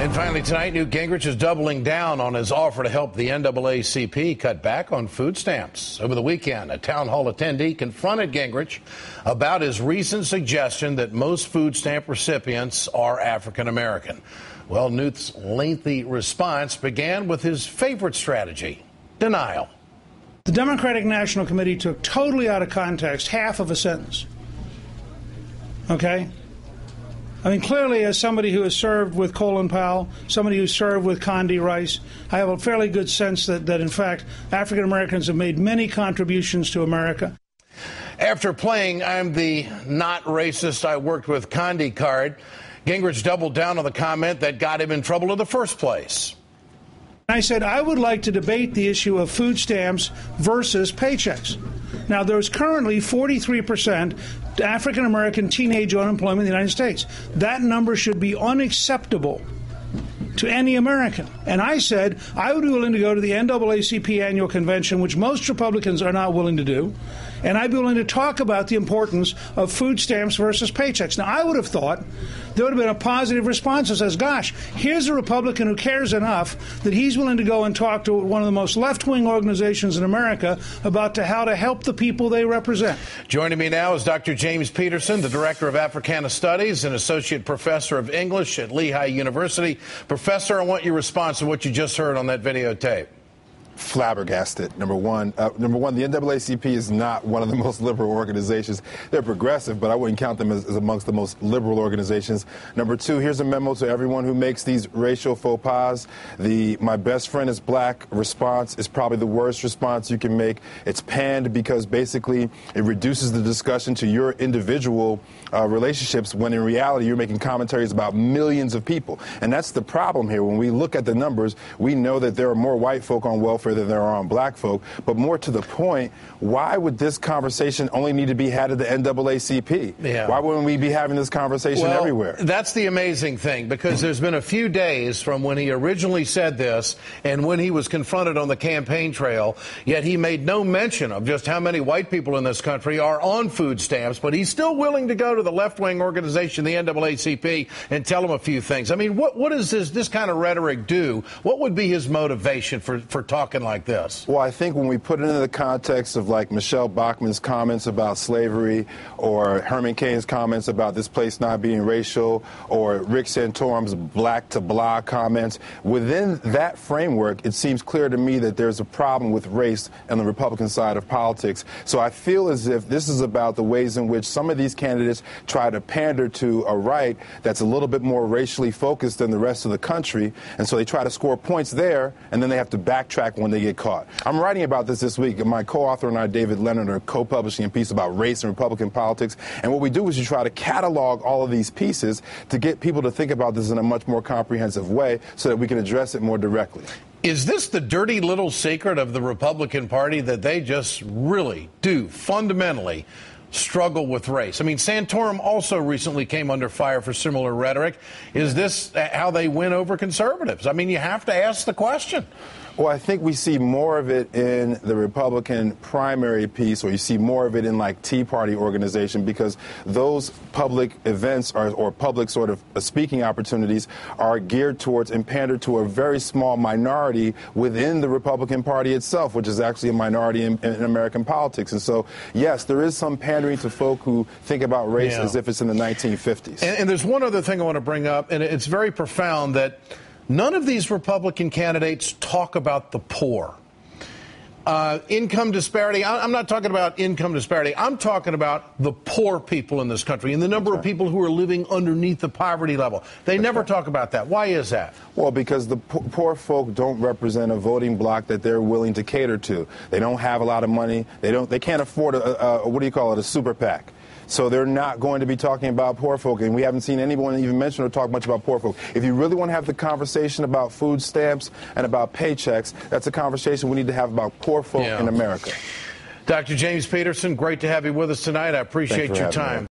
And finally tonight, Newt Gingrich is doubling down on his offer to help the NAACP cut back on food stamps. Over the weekend, a town hall attendee confronted Gingrich about his recent suggestion that most food stamp recipients are African American. Well, Newt's lengthy response began with his favorite strategy, denial. The Democratic National Committee took totally out of context half of a sentence. Okay? I mean, clearly, as somebody who has served with Colin Powell, somebody who served with Condi Rice, I have a fairly good sense that in fact, African Americans have made many contributions to America. After playing I'm the not racist I worked with Condi card, Gingrich doubled down on the comment that got him in trouble in the first place. I said I would like to debate the issue of food stamps versus paychecks. Now, there's currently 43% African-American teenage unemployment in the United States. That number should be unacceptable to any American. And I said I would be willing to go to the NAACP annual convention, which most Republicans are not willing to do, and I'd be willing to talk about the importance of food stamps versus paychecks. Now, I would have thought there would have been a positive response that says, gosh, here's a Republican who cares enough that he's willing to go and talk to one of the most left-wing organizations in America about how to help the people they represent. Joining me now is Dr. James Peterson, the Director of Africana Studies and Associate Professor of English at Lehigh University. Professor, I want your response to what you just heard on that videotape. Flabbergasted. Number one, the NAACP is not one of the most liberal organizations. They're progressive, but I wouldn't count them as amongst the most liberal organizations. Number two, here's a memo to everyone who makes these racial faux pas. The "my best friend is black" response is probably the worst response you can make. It's panned because basically it reduces the discussion to your individual relationships, when in reality you're making commentaries about millions of people. And that's the problem here. When we look at the numbers, we know that there are more white folk on welfare than there are on black folk. But more to the point, why would this conversation only need to be had at the NAACP? Yeah. Why wouldn't we be having this conversation everywhere? That's the amazing thing, because there's been a few days from when he originally said this and when he was confronted on the campaign trail, yet he made no mention of just how many white people in this country are on food stamps, but he's still willing to go to the left-wing organization, the NAACP, and tell them a few things. I mean, what does this kind of rhetoric do? What would be his motivation for talking like this? Well, I think when we put it into the context of like Michelle Bachmann's comments about slavery, or Herman Cain's comments about this place not being racial, or Rick Santorum's black to blah comments, within that framework, it seems clear to me that there's a problem with race on the Republican side of politics. So I feel as if this is about the ways in which some of these candidates try to pander to a right that's a little bit more racially focused than the rest of the country, and so they try to score points there, and then they have to backtrack when they get caught. I'm writing about this week. My co-author and I, David Leonard, are co-publishing a piece about race and Republican politics, and what we do is you try to catalog all of these pieces to get people to think about this in a much more comprehensive way so that we can address it more directly. Is this the dirty little secret of the Republican Party, that they just really do fundamentally struggle with race? I mean, Santorum also recently came under fire for similar rhetoric. Is this how they win over conservatives? I mean, you have to ask the question. Well, I think we see more of it in the Republican primary piece, or you see more of it in like Tea Party organization, because those public events or public sort of speaking opportunities are geared towards and pander to a very small minority within the Republican Party itself, which is actually a minority in American politics. And so, yes, there is some pandering to folk who think about race as if it's in the 1950s. And there's one other thing I want to bring up, and it's very profound, that none of these Republican candidates talk about the poor. Income disparity. I'm not talking about income disparity. I'm talking about the poor people in this country and the number of people who are living underneath the poverty level. They never talk about that. Why is that? Well, because the poor folk don't represent a voting bloc that they're willing to cater to. They don't have a lot of money. They can't afford a super PAC. So they're not going to be talking about poor folk, and we haven't seen anyone even mention or talk much about poor folk. If you really want to have the conversation about food stamps and about paychecks, that's a conversation we need to have about poor folk in America. Dr. James Peterson, great to have you with us tonight. I appreciate your time.